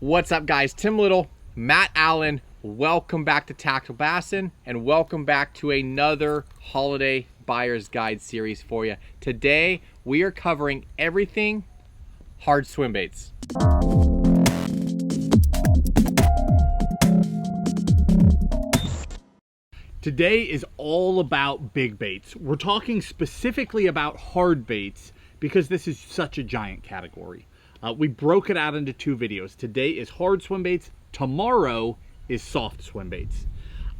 What's up, guys? Tim Little, Matt Allen. Welcome back to Tactical Bassin, and welcome back to another holiday buyer's guide series for you. Today, we are covering everything hard swim baits. Today is all about big baits. We're talking specifically about hard baits because this is such a giant category. We broke it out into two videos. Today is hard swim baits. Tomorrow is soft swim baits.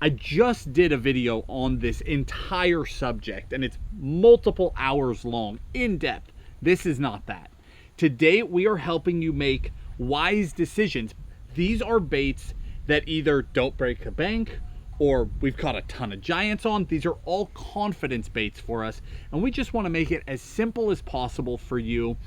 I just did a video on this entire subject and it's multiple hours long, in depth. This is not that. Today we are helping you make wise decisions. These are baits that either don't break the bank or we've caught a ton of giants on. These are all confidence baits for us, and we just want to make it as simple as possible for you.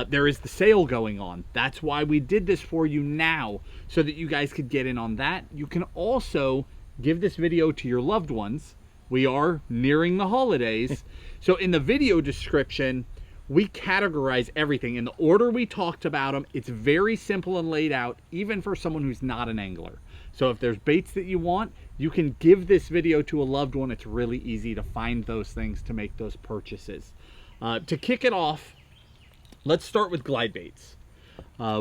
There is the sale going on. That's why we did this for you now, so that you guys could get in on that. You can also give this video to your loved ones. We are nearing the holidays. So in the video description, we categorize everything in the order we talked about them. It's very simple and laid out, even for someone who's not an angler. So if there's baits that you want, you can give this video to a loved one. It's really easy to find those things to make those purchases. To kick it off, let's start with glide baits.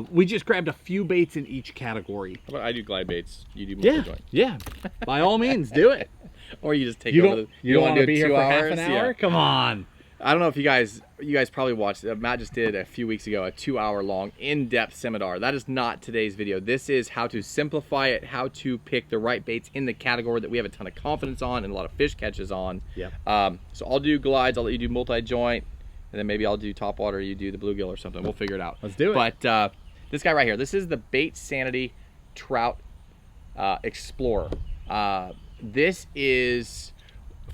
We just grabbed a few baits in each category. How about I do glide baits, you do multi-joint? Yeah, by all means, do it. Or you just take You over don't, the, you don't want to do be here 2 for hours? half an hour? Yeah. Come on. I don't know if you guys probably watched it. Matt just did a few weeks ago a 2-hour long in-depth seminar. That is not today's video. This is how to simplify it, how to pick the right baits in the category that we have a ton of confidence on and a lot of fish catches on. Yep. So I'll do glides, I'll let you do multi-joint, and then maybe I'll do topwater, you do the bluegill or something. We'll figure it out. Let's do it. But this guy right here, this is the Bait Sanity Trout Explorer. This is,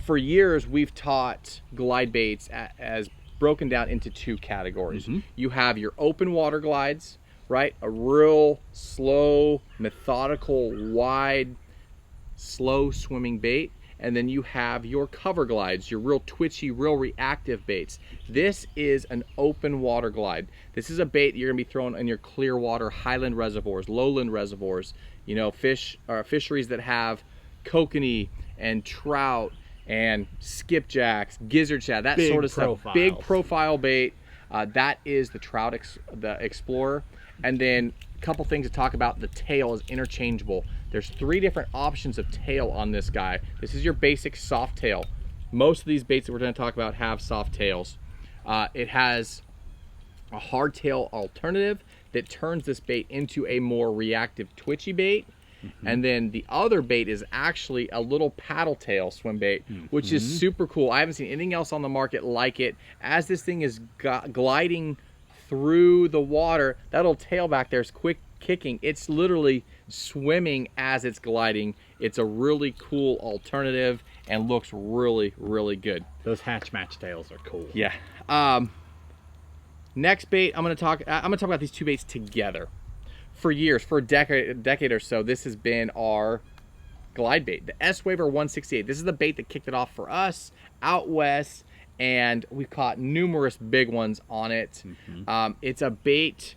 for years, we've taught glide baits as broken down into two categories. Mm-hmm. You have your open water glides, right? A real slow, methodical, wide, slow swimming bait. And then you have your cover glides, your real twitchy, real reactive baits. This is an open water glide. This is a bait you're gonna be throwing in your clear water highland reservoirs, lowland reservoirs, you know, fisheries that have kokanee and trout and skipjacks, gizzard shad, that Big sort of profiles. stuff. Big profile bait. That is the the Explorer. And then a couple things to talk about. The tail is interchangeable. There's 3 different options of tail on this guy. This is your basic soft tail. Most of these baits that we're going to talk about have soft tails. It has a hard tail alternative that turns this bait into a more reactive twitchy bait. Mm-hmm. And then the other bait is actually a little paddle tail swim bait, which is super cool. I haven't seen anything else on the market like it. As this thing is gliding through the water, that little tail back there is quick kicking. It's literally swimming as it's gliding. It's a really cool alternative and looks really, really good. Those hatch match tails are cool. Yeah. Next bait, I'm gonna talk about these two baits together. For years, for a decade or so, this has been our glide bait, the S-Waver 168. This is the bait that kicked it off for us out west, and we've caught numerous big ones on it. Mm-hmm. It's a bait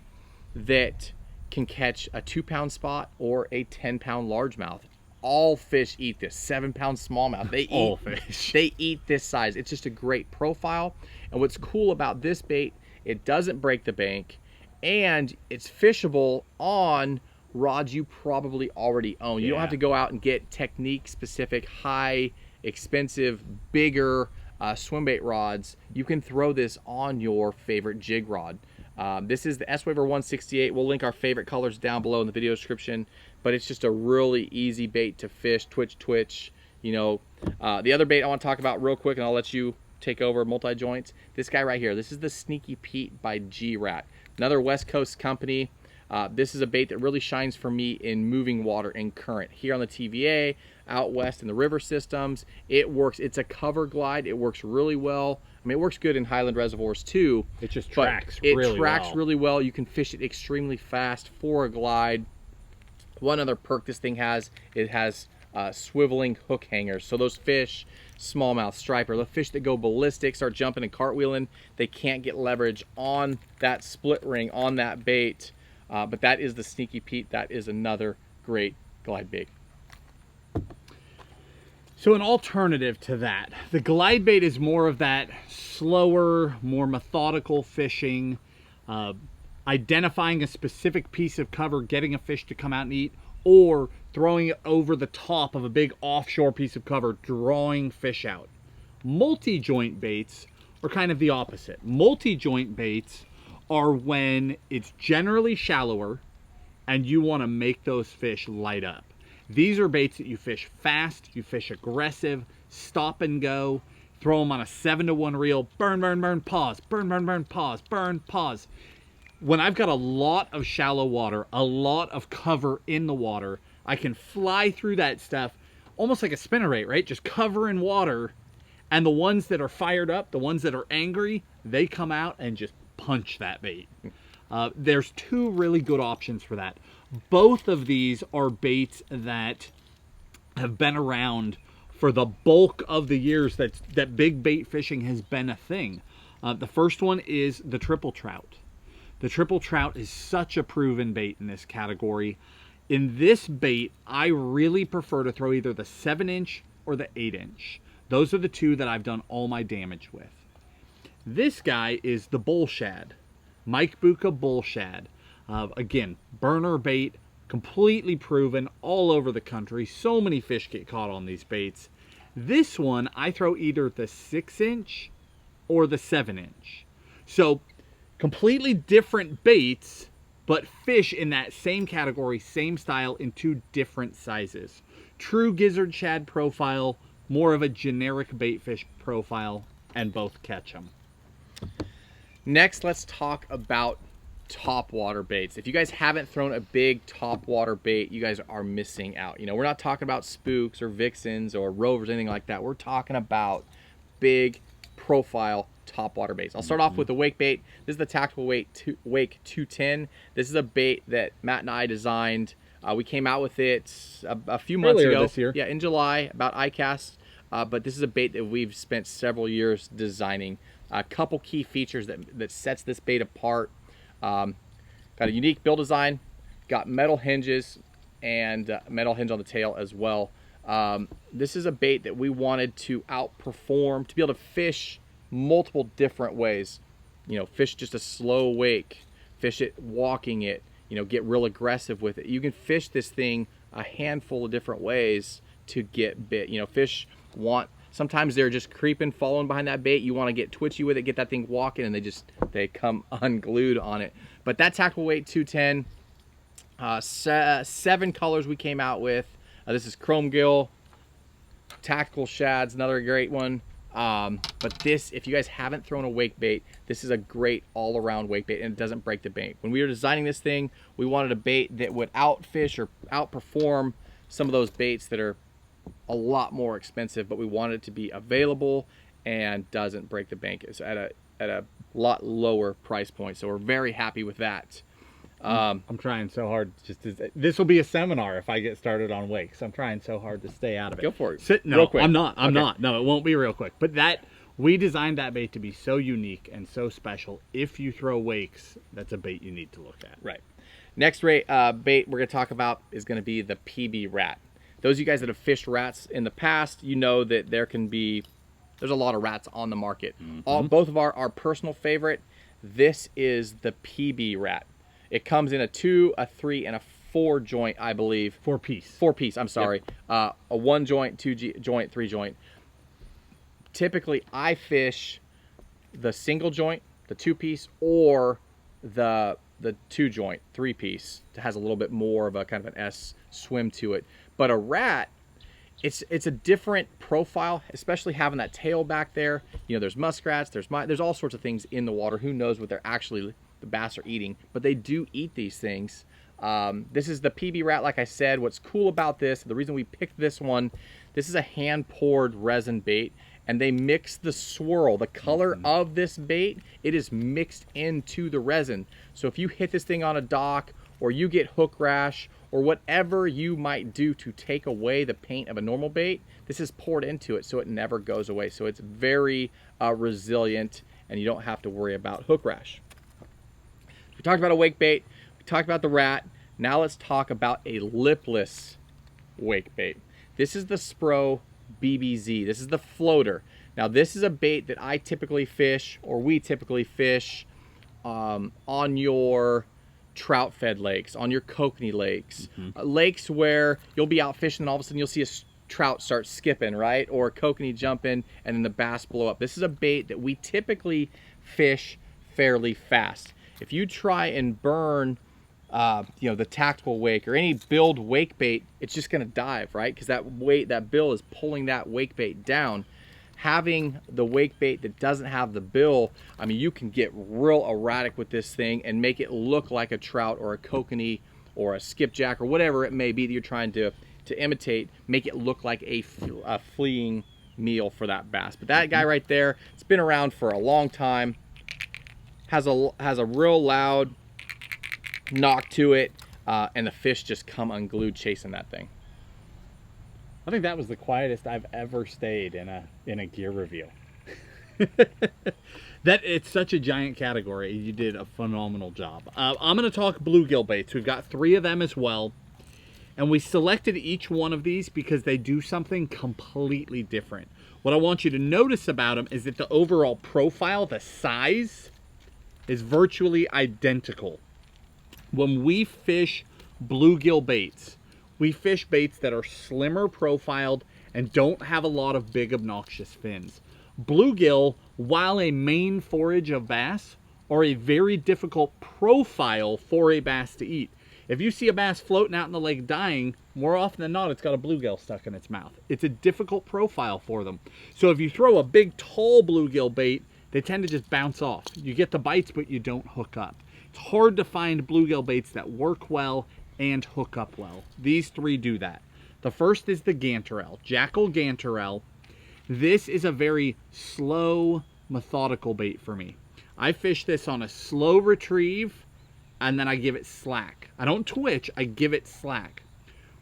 that can catch a 2-pound spot or a 10-pound largemouth. All fish eat this. 7-pound smallmouth. All fish. They eat this size. It's just a great profile. And what's cool about this bait, it doesn't break the bank, and it's fishable on rods you probably already own. You don't have to go out and get technique-specific, high, expensive, bigger swim bait rods. You can throw this on your favorite jig rod. This is the S-Waver 168. We'll link our favorite colors down below in the video description, but it's just a really easy bait to fish, twitch, you know. The other bait I want to talk about real quick, and I'll let you take over, multi-joints. This guy right here, this is the Sneaky Pete by G-Rat. Another West Coast company. This is a bait that really shines for me in moving water and current. Here on the TVA, out west in the river systems, it works. It's a cover glide. It works really well. I mean, it works good in highland reservoirs too. It just tracks really well. It tracks really well. You can fish it extremely fast for a glide. One other perk this thing has, it has swiveling hook hangers. So those fish, smallmouth, striper, the fish that go ballistic, start jumping and cartwheeling, they can't get leverage on that split ring, on that bait. But that is the Sneaky Pete. That is another great glide bait. So an alternative to that, the glide bait is more of that slower, more methodical fishing, identifying a specific piece of cover, getting a fish to come out and eat, or throwing it over the top of a big offshore piece of cover, drawing fish out. Multi-joint baits are kind of the opposite. Multi-joint baits are when it's generally shallower and you want to make those fish light up. These are baits that you fish fast, you fish aggressive, stop and go, throw them on a 7-to-1 reel, burn, burn, burn, pause, burn, burn, burn, pause, burn, pause. When I've got a lot of shallow water, a lot of cover in the water, I can fly through that stuff almost like a spinnerbait, right? Just cover in water, and the ones that are fired up, the ones that are angry, they come out and just punch that bait. There's two really good options for that. Both of these are baits that have been around for the bulk of the years that big bait fishing has been a thing. The first one is the triple trout. The triple trout is such a proven bait in this category. In this bait, I really prefer to throw either the 7-inch or the 8-inch. Those are the two that I've done all my damage with. This guy is the bull shad, Mike Bucca bull shad. Again, burner bait, completely proven all over the country. So many fish get caught on these baits. This one, I throw either the 6-inch or the 7-inch. So completely different baits, but fish in that same category, same style, in two different sizes. True gizzard shad profile, more of a generic bait fish profile, and both catch them. Next, let's talk about topwater baits. If you guys haven't thrown a big topwater bait, you guys are missing out. You know, we're not talking about spooks or vixens or rovers, anything like that. We're talking about big profile topwater baits. I'll start off with the Wakebait. This is the Tactical Wake 210. This is a bait that Matt and I designed. We came out with it a few months ago. This year. Yeah, in July, about ICAST. But this is a bait that we've spent several years designing. A couple key features that sets this bait apart. Got a unique build design, got metal hinges, and metal hinge on the tail as well. This is a bait that we wanted to outperform, to be able to fish multiple different ways. You know, fish just a slow wake, fish it walking it, you know, get real aggressive with it. You can fish this thing a handful of different ways to get bit. You know, fish sometimes they're just creeping, following behind that bait. You want to get twitchy with it, get that thing walking, and they come unglued on it. But that Tactical Weight 210, 7 colors we came out with. This is Chrome Gill, Tactical Shads, another great one. But this, if you guys haven't thrown a wake bait, this is a great all-around wake bait, and it doesn't break the bank. When we were designing this thing, we wanted a bait that would outfish or outperform some of those baits that are a lot more expensive, but we wanted it to be available and doesn't break the bank. It's at a lot lower price point, so we're very happy with that. I'm trying so hard. This will be a seminar if I get started on wakes. I'm trying so hard to stay out of it. Go for it. No, real quick. I'm not. No, it won't be real quick. But we designed that bait to be so unique and so special. If you throw wakes, that's a bait you need to look at. Right. Next bait we're going to talk about is going to be the PB rat. Those of you guys that have fished rats in the past, you know that there's a lot of rats on the market. Both of our personal favorite, this is the PB rat. It comes in a 2, a 3, and a 4 joint, I believe. 4 piece. 4 piece, I'm sorry. Yep. A 1 joint, 2 joint, 3 joint. Typically, I fish the single joint, the 2 piece, or the 2 joint, 3 piece. It has a little bit more of a kind of an S swim to it. But a rat, it's a different profile, especially having that tail back there. You know, there's muskrats, there's all sorts of things in the water. Who knows what the bass are eating, but they do eat these things. This is the PB rat, like I said. What's cool about this, the reason we picked this one, this is a hand-poured resin bait, and they mix the swirl, the color of this bait, it is mixed into the resin. So if you hit this thing on a dock, or you get hook rash, or whatever you might do to take away the paint of a normal bait, this is poured into it so it never goes away. So it's very resilient, and you don't have to worry about hook rash. We talked about a wake bait. We talked about the rat. Now let's talk about a lipless wake bait. This is the Spro BBZ. This is the floater. Now this is a bait that I typically fish, or we typically fish on your trout fed lakes, on your kokanee lakes, lakes where you'll be out fishing and all of a sudden you'll see a trout start skipping, right? Or a kokanee jumping and then the bass blow up. This is a bait that we typically fish fairly fast. If you try and burn you know, the tactical wake or any billed wake bait, it's just going to dive, right? Because that bill is pulling that wake bait down. Having the wake bait that doesn't have the bill, I mean, you can get real erratic with this thing and make it look like a trout or a kokanee or a skipjack or whatever it may be that you're trying to imitate, make it look like a fleeing meal for that bass. But that guy right there, it's been around for a long time, has a real loud knock to it, and the fish just come unglued chasing that thing. I think that was the quietest I've ever stayed in a gear review. That it's such a giant category. You did a phenomenal job. I'm going to talk bluegill baits. We've got 3 of them as well. And we selected each one of these because they do something completely different. What I want you to notice about them is that the overall profile, the size, is virtually identical. When we fish bluegill baits, we fish baits that are slimmer profiled and don't have a lot of big obnoxious fins. Bluegill, while a main forage of bass, are a very difficult profile for a bass to eat. If you see a bass floating out in the lake dying, more often than not, it's got a bluegill stuck in its mouth. It's a difficult profile for them. So if you throw a big, tall bluegill bait, they tend to just bounce off. You get the bites, but you don't hook up. It's hard to find bluegill baits that work well and hook up well. These 3 do that. The first is the ganterelle, Jackal ganterelle. This is a very slow, methodical bait for me. I fish this on a slow retrieve, and then I give it slack. I don't twitch, I give it slack.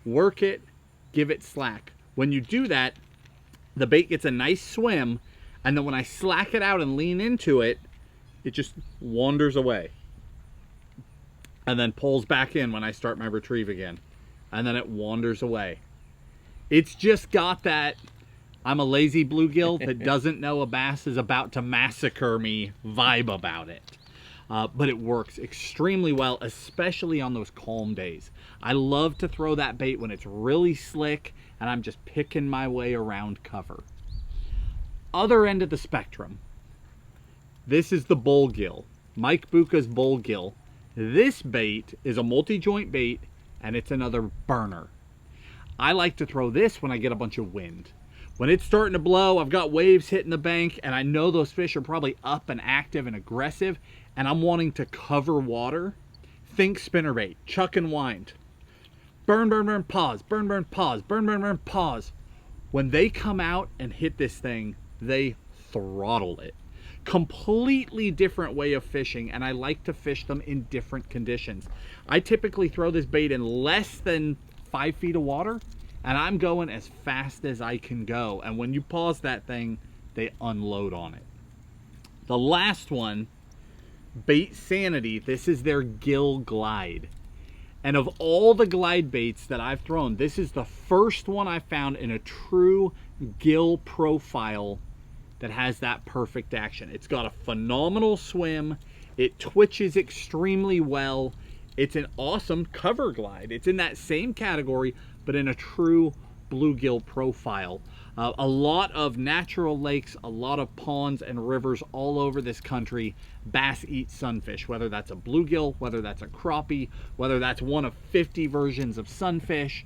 Work it, give it slack. When you do that, the bait gets a nice swim, and then when I slack it out and lean into it, it just wanders away. And then pulls back in when I start my retrieve again. And then it wanders away. It's just got that I'm a lazy bluegill that doesn't know a bass is about to massacre me vibe about it. But it works extremely well, especially on those calm days. I love to throw that bait when it's really slick and I'm just picking my way around cover. Other end of the spectrum, this is the bullgill, Mike Buca's bullgill. This bait is a multi-joint bait and it's another burner. I like to throw this when I get a bunch of wind. When it's starting to blow, I've got waves hitting the bank and I know those fish are probably up and active and aggressive and I'm wanting to cover water. Think spinnerbait, chuck and wind. Burn, burn, burn, pause, burn, burn, pause, burn, burn, burn, pause. When they come out and hit this thing, they throttle it. Completely different way of fishing, and I like to fish them in different conditions. I typically throw this bait in less than 5 feet of water, and I'm going as fast as I can go. And when you pause that thing, they unload on it. The last one, Bait Sanity, this is their gill glide. And of all the glide baits that I've thrown, this is the first one I found in a true gill profile that has that perfect action. It's got a phenomenal swim. It twitches extremely well. It's an awesome cover glide. It's in that same category, but in a true bluegill profile. A lot of natural lakes, a lot of ponds and rivers all over this country, bass eat sunfish, whether that's a bluegill, whether that's a crappie, whether that's one of 50 versions of sunfish.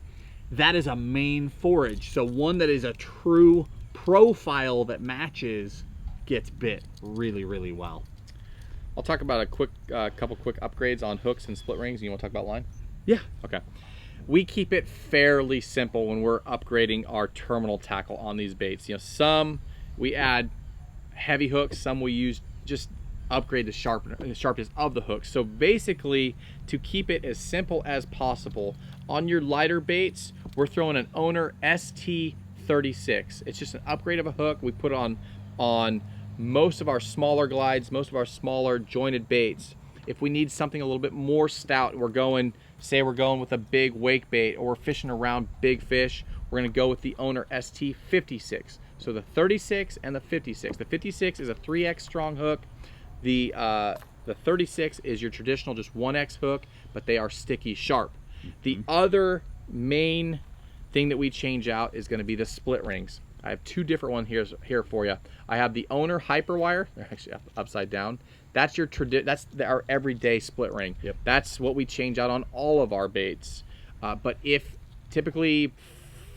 That is a main forage. So one that is a true profile that matches gets bit really, really well. I'll talk about a couple quick upgrades on hooks and split rings. You want to talk about line? Yeah. Okay. We keep it fairly simple when we're upgrading our terminal tackle on these baits. You know, some we add heavy hooks, some we use just upgrade the sharpness of the hooks. So basically, to keep it as simple as possible, on your lighter baits, we're throwing an Owner ST36. It's just an upgrade of a hook. We put it on most of our smaller glides, most of our smaller jointed baits. if we need something a little bit more stout, say we're going with a big wake bait, or we're fishing around big fish, we're going to go with the Owner ST56. So the 36 and the 56. The 56 is a 3X strong hook. The 36 is your traditional just 1X hook, but they are sticky sharp. The other main thing that we change out is going to be the split rings. I have two different ones here for you. I have the Owner Hyperwire. They're actually upside down. That's our everyday split ring. Yep. That's what we change out on all of our baits. But if typically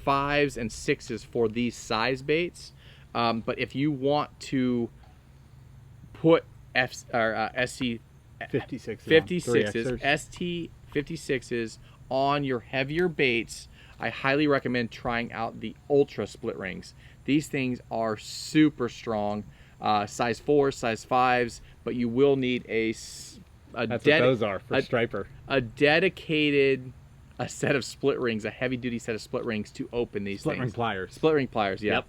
5s and 6s for these size baits, but if you want to put SC 56s, ST 56s on your heavier baits, I highly recommend trying out the Ultra split rings. These things are super strong, size 4s, size 5s, but you will need that's what those are for striper. A dedicated set of split rings, a heavy duty set of split rings to open these split things. Ring pliers. Split ring pliers, yeah.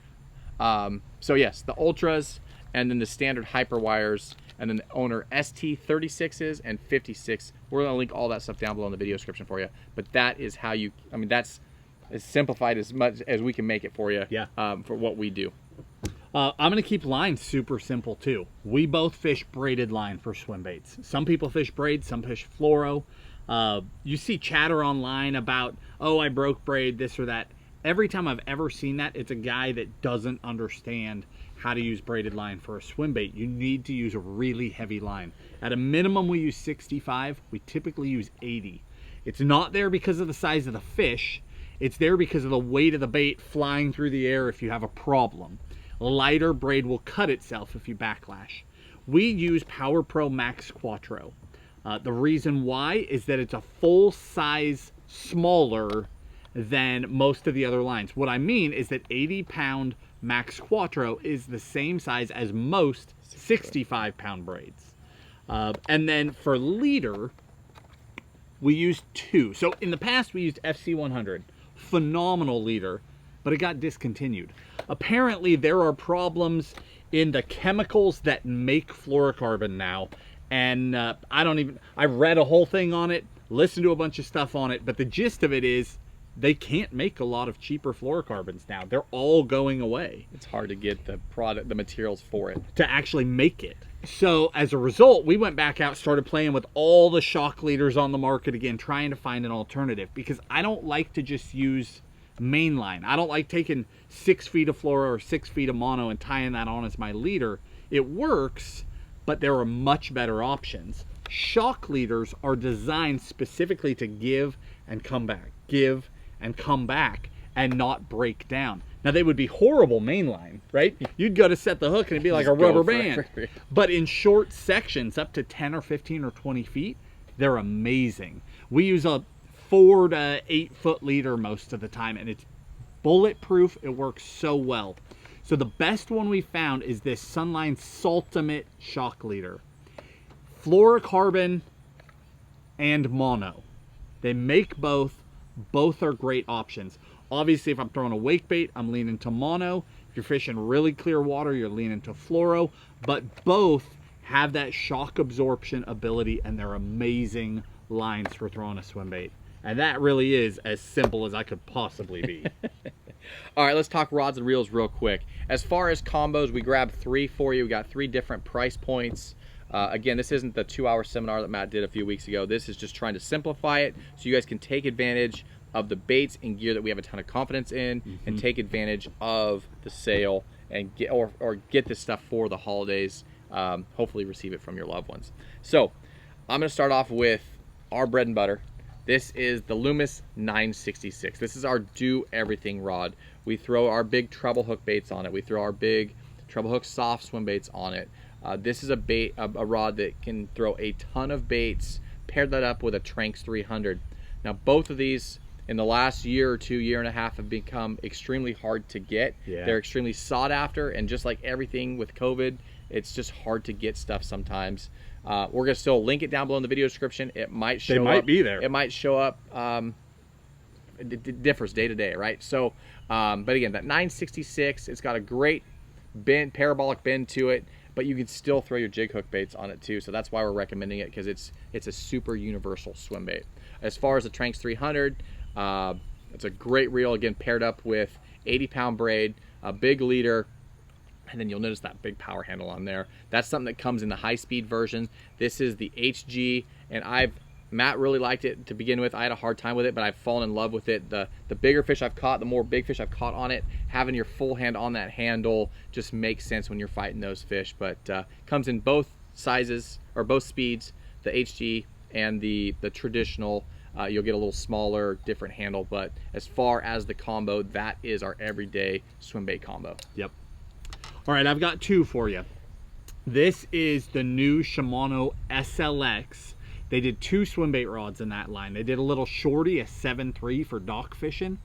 Yep. So yes, the Ultras, and then the standard hyper wires, and then the Owner ST36s and 56. We're going to link all that stuff down below in the video description for you. But that is how you, I mean, that's as simplified as much as we can make it for you. Yeah. For what we do. I'm going to keep line super simple too. We both fish braided line for swim baits. Some people fish braid, some fish fluoro. You see chatter online about, oh, I broke braid, this or that. Every time I've ever seen that, it's a guy that doesn't understand how to use braided line for a swim bait. You need to use a really heavy line. At a minimum, we use 65. We typically use 80. It's not there because of the size of the fish. It's there because of the weight of the bait flying through the air if you have a problem. Lighter braid will cut itself if you backlash. We use Power Pro Max Quattro. The reason why is that it's a full size smaller than most of the other lines. What I mean is that 80-pound Max Quattro is the same size as most 65-pound braids. And then for leader, we use 2. So in the past, we used FC100. Phenomenal leader, but it got discontinued. Apparently, there are problems in the chemicals that make fluorocarbon now. And I read a whole thing on it, listened to a bunch of stuff on it, but the gist of it is they can't make a lot of cheaper fluorocarbons now. They're all going away. It's hard to get the materials for it. To actually make it. So as a result, we went back out, started playing with all the shock leaders on the market again, trying to find an alternative, because I don't like to just use mainline. I don't like taking 6 feet of fluoro or 6 feet of mono and tying that on as my leader. It works, but there are much better options. Shock leaders are designed specifically to give and come back, give and come back, and not break down. Now, they would be horrible mainline, right? You'd go to set the hook and it'd be like a rubber band. But in short sections, up to 10 or 15 or 20 feet, they're amazing. We use a 4 to 8 foot leader most of the time, and it's bulletproof. It works so well. So the best one we found is this Sunline Saltimate shock leader. Fluorocarbon and mono. They make both. Both are great options. Obviously, if I'm throwing a wake bait, I'm leaning to mono. If you're fishing really clear water, you're leaning to fluoro. But both have that shock absorption ability, and they're amazing lines for throwing a swim bait. And that really is as simple as I could possibly be. All right, let's talk rods and reels real quick. As far as combos, we grabbed 3 for you. We got 3 different price points. Again, this isn't the 2-hour seminar that Matt did a few weeks ago. This is just trying to simplify it so you guys can take advantage of the baits and gear that we have a ton of confidence in, and take advantage of the sale and get or get this stuff for the holidays. Hopefully receive it from your loved ones. So I'm going to start off with our bread and butter. This is the Loomis 966. This is our do everything rod. We throw our big treble hook baits on it. We throw our big treble hook soft swim baits on it. This is a rod that can throw a ton of baits. Paired that up with a Tranx 300. Now, both of these in the last year or 2, year and a half have become extremely hard to get. Yeah. They're extremely sought after, and just like everything with COVID, it's just hard to get stuff sometimes. We're gonna still link it down below in the video description. It might show up. They might be there. It might show up. It differs day to day, right? So, but again, that 966, it's got a great bend, parabolic bend to it. but you can still throw your jig hook baits on it too. So that's why we're recommending it, because it's a super universal swim bait. As far as the Tranx 300, it's a great reel, again, paired up with 80-pound braid, a big leader, and then you'll notice that big power handle on there. That's something that comes in the high-speed version. This is the HG, and Matt really liked it to begin with. I had a hard time with it, but I've fallen in love with it. The bigger fish I've caught, the more big fish I've caught on it, having your full hand on that handle just makes sense when you're fighting those fish. But comes in both sizes, or both speeds, the HG and the traditional. You'll get a little smaller, different handle, but as far as the combo, that is our everyday swim bait combo. Yep. All right, I've got two for you. This is the new Shimano SLX. They did 2 swim bait rods in that line. They did a little shorty, a 7.3 for dock fishing.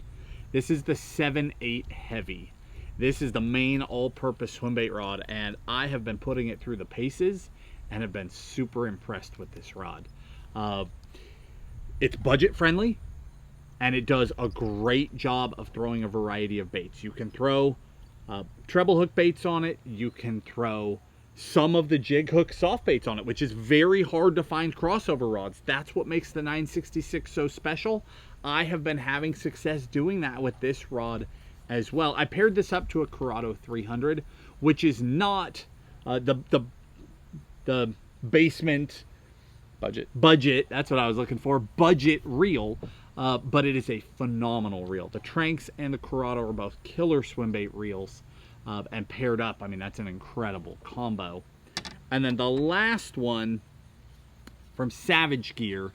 This is the 7.8 heavy. This is the main all-purpose swim bait rod, and I have been putting it through the paces and have been super impressed with this rod. It's budget friendly, and it does a great job of throwing a variety of baits. You can throw treble hook baits on it. You can throw some of the jig hook soft baits on it, which is very hard to find crossover rods. That's what makes the 966 so special. I have been having success doing that with this rod as well. I paired this up to a Corrado 300, which is not the basement budget, that's what I was looking for, budget reel, but it is a phenomenal reel. The Tranx and the Corrado are both killer swim bait reels, and paired up, I mean, that's an incredible combo. And then the last one from Savage Gear,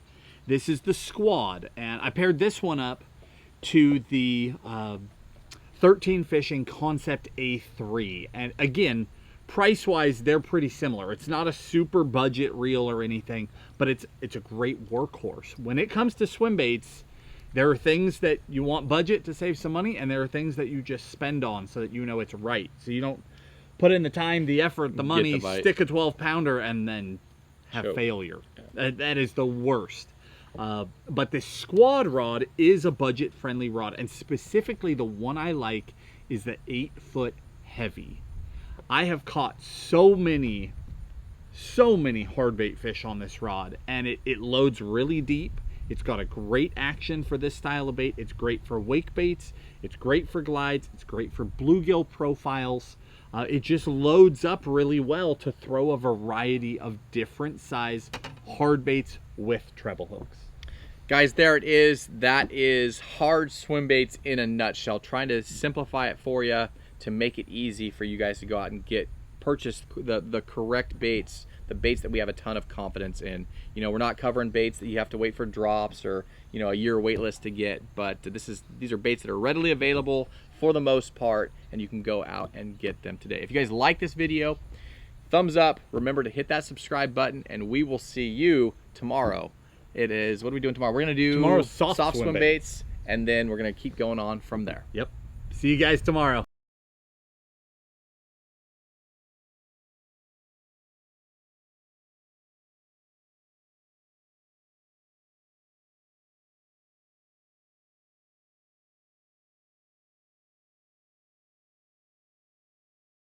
this is the Squad, and I paired this one up to the 13 Fishing Concept A3, and again, price-wise, they're pretty similar. It's not a super budget reel or anything, but it's a great workhorse. When it comes to swim baits, there are things that you want budget to save some money, and there are things that you just spend on so that you know it's right. So you don't put in the time, the effort, the money, stick a 12-pounder, and then have failure. That is the worst. But this Squad rod is a budget-friendly rod, and specifically the one I like is the 8-foot heavy. I have caught so many hard bait fish on this rod, and it loads really deep. It's got a great action for this style of bait. It's great for wake baits. It's great for glides. It's great for bluegill profiles. It just loads up really well to throw a variety of different size hard baits with treble hooks. Guys, there it is. That is hard swim baits in a nutshell. Trying to simplify it for you to make it easy for you guys to go out and purchase the correct baits, the baits that we have a ton of confidence in. You know, we're not covering baits that you have to wait for drops or, you know, a year wait list to get, but these are baits that are readily available for the most part, and you can go out and get them today. If you guys like this video, thumbs up. Remember to hit that subscribe button, and we will see you tomorrow. It is, what are we doing tomorrow? We're gonna do tomorrow's soft swim baits, and then we're gonna keep going on from there. Yep. See you guys tomorrow.